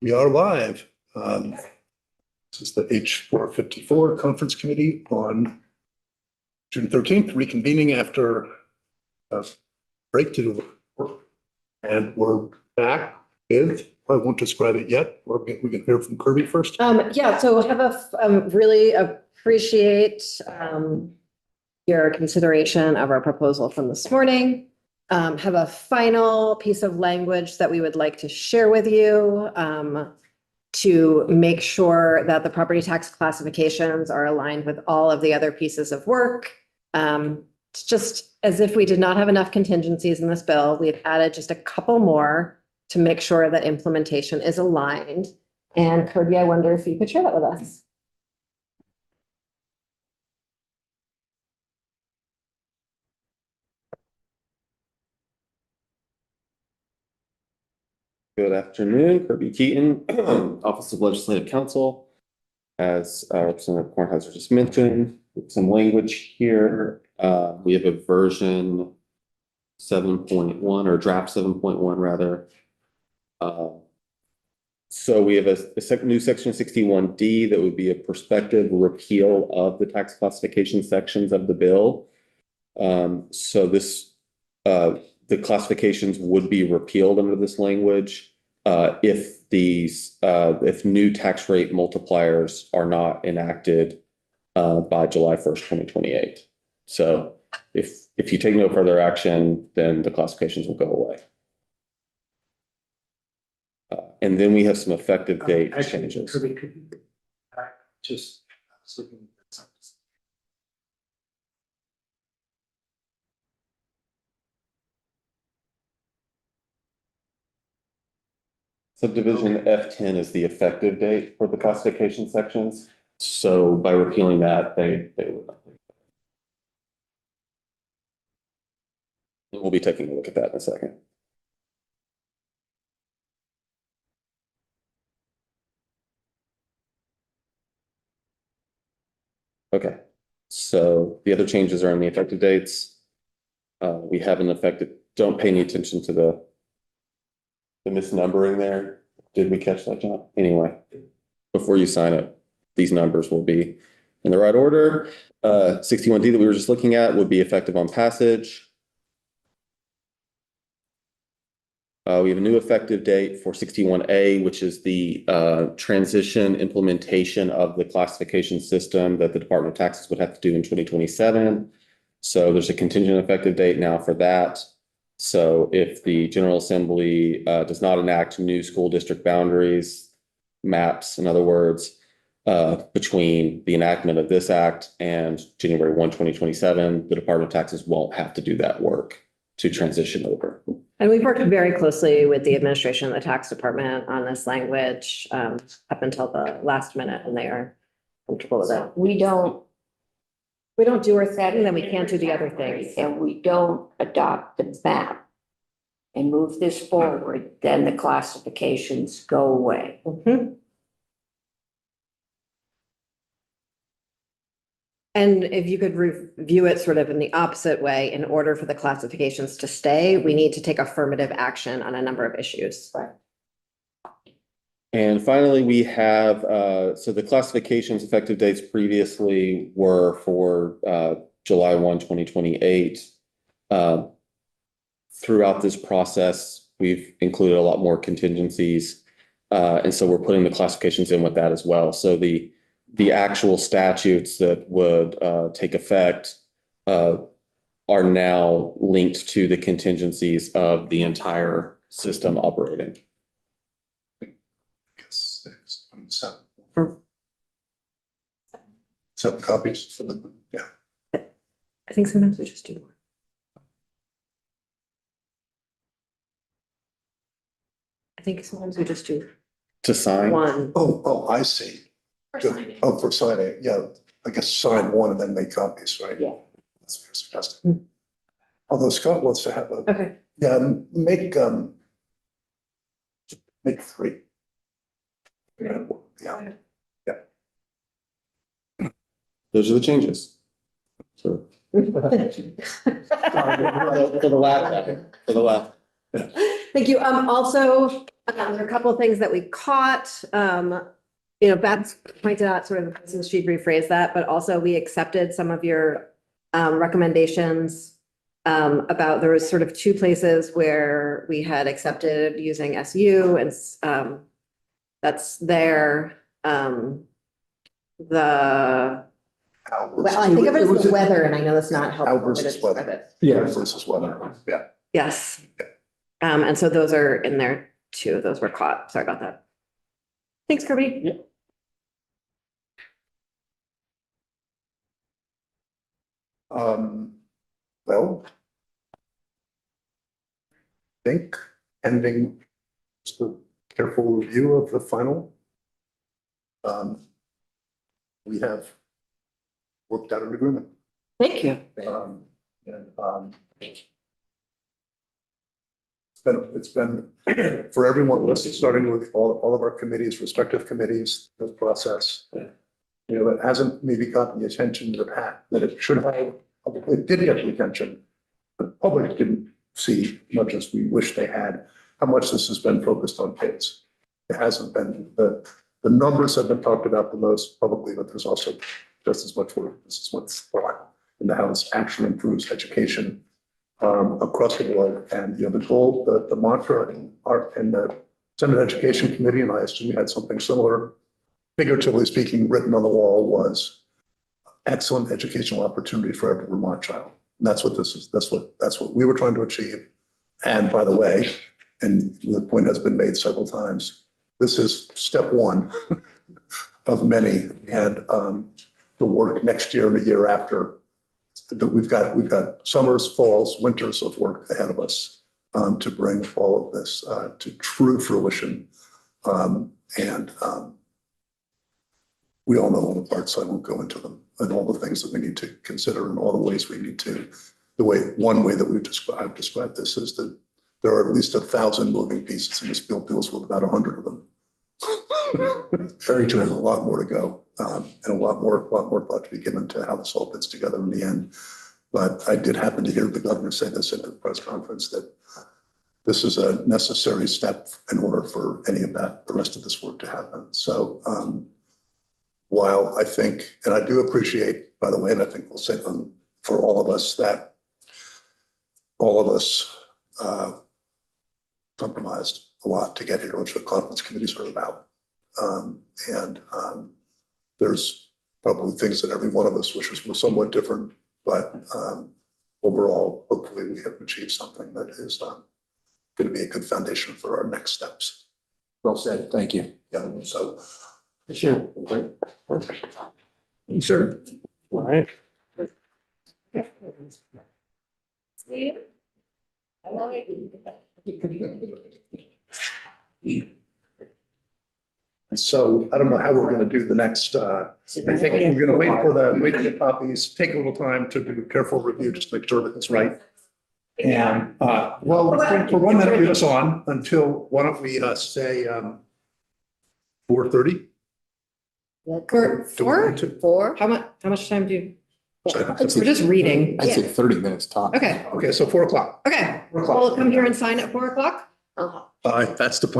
We are live. This is the H.454 Conference Committee on June 13th, reconvening after a break to do work. And we're back with, I won't describe it yet. We can hear from Kirby first. Yeah, so have a really appreciate your consideration of our proposal from this morning. Have a final piece of language that we would like to share with you to make sure that the property tax classifications are aligned with all of the other pieces of work. It's just as if we did not have enough contingencies in this bill, we've added just a couple more to make sure that implementation is aligned. And Kirby, I wonder if you could share that with us. Good afternoon, Kirby Keaton, Office of Legislative Counsel. As Representative Kornheiser just mentioned, some language here. We have a version 7.1 or draft 7.1 rather. So we have a new section 61D that would be a prospective repeal of the tax classification sections of the bill. So this the classifications would be repealed under this language if new tax rate multipliers are not enacted by July 1st, 2028. So if you take no further action, then the classifications will go away. And then we have some effective date changes. Kirby, could you just Subdivision F10 is the effective date for the classification sections. So by repealing that, they would not. We'll be taking a look at that in a second. Okay, so the other changes are in the effective dates. We have an effective, don't pay any attention to the misnumbering there. Did we catch that, John? Anyway, before you sign it, these numbers will be in the right order. 61D that we were just looking at would be effective on passage. We have a new effective date for 61A, which is the transition implementation of the classification system that the Department of Taxes would have to do in 2027. So there's a contingent effective date now for that. So if the General Assembly does not enact new school district boundaries, maps, in other words, between the enactment of this act and January 1, 2027, the Department of Taxes won't have to do that work to transition over. And we've worked very closely with the administration of the tax department on this language up until the last minute, and they are comfortable with it. We don't do our thing, then we can't do the other things. and we don't adopt the map and move this forward, then the classifications go away. Mhm. And if you could review it sort of in the opposite way, in order for the classifications to stay, we need to take affirmative action on a number of issues. Right. And finally, we have, so the classifications effective dates previously were for July 1, 2028. Throughout this process, we've included a lot more contingencies. And so we're putting the classifications in with that as well. So the actual statutes that would take effect are now linked to the contingencies of the entire system operating. Seven copies. Yeah. I think sometimes we just do one. I think sometimes we just do To sign? one. Oh, I see. Good. Oh, for signing, yeah, I guess sign one and then make copies, right? Yeah. That's fantastic. Although Scott wants to have a, Okay. yeah, make three. Yeah, yeah. Those are the changes. So for the last, Thank you. Also, there are a couple of things that we caught. Beth pointed out sort of, since she rephrased that, but also we accepted some of your recommendations about, there was sort of two places where we had accepted using SU, and that's there. Well, I think of it as the weather, and I know that's not How helpful. to versus describe weather. it. Yeah, versus weather, yeah. Yes. And so those are in there too. Those were caught. Sorry about that. Thanks, Kirby. Well, I think pending just a careful review of the final, we have worked out an agreement. Thank you. It's been for everyone, starting with all of our committees, respective committees, the process. It hasn't maybe gotten the attention that it should have. It did get the attention. The public didn't see much as we wish they had, how much this has been focused on kids. It hasn't been, the numbers have been talked about the most publicly, but there's also just as much work, this is what's thought into how this actually improves education across the board. And the goal, the mantra in the Senate Education Committee, and I assume we had something similar, figuratively speaking, written on the wall, was excellent educational opportunity for every Vermont child. And that's what this is. That's what we were trying to achieve. And by the way, and the point has been made several times, this is step one of many. And the work next year and the year after, we've got summers, falls, winters of work ahead of us to bring all of this to true fruition. We all know all the parts, so I won't go into them, and all the things that we need to consider and all the ways we need to. One way that I've described this is that there are at least 1,000 moving pieces, and this bill deals with about 100 of them. Very true. A lot more to go, and a lot more thought to be given to how this all fits together in the end. But I did happen to hear the governor say this at the press conference, that this is a necessary step in order for any of the rest of this work to happen. So while I think, and I do appreciate, by the way, and I think we'll say them for all of us, that all of us compromised a lot to get here, which the conference committees are about. There's probably things that every one of us wishes were somewhat different, but overall, hopefully we have achieved something that is going to be a good foundation for our next steps. Well said. Thank you. Yeah, so. Sure. Perfect. Sure. All right. So I don't know how we're going to do the next, I think we're going to wait for the copies, take a little time to do a careful review, just to make sure that it's right. And, well, for 1 minute, leave us on until, why don't we say 4:30? Four? How much time do you? We're just reading. I'd say 30 minutes top. Okay, Okay, so 4 o'clock. okay. 4 o'clock. We'll come here and sign at 4 o'clock. That's the plan.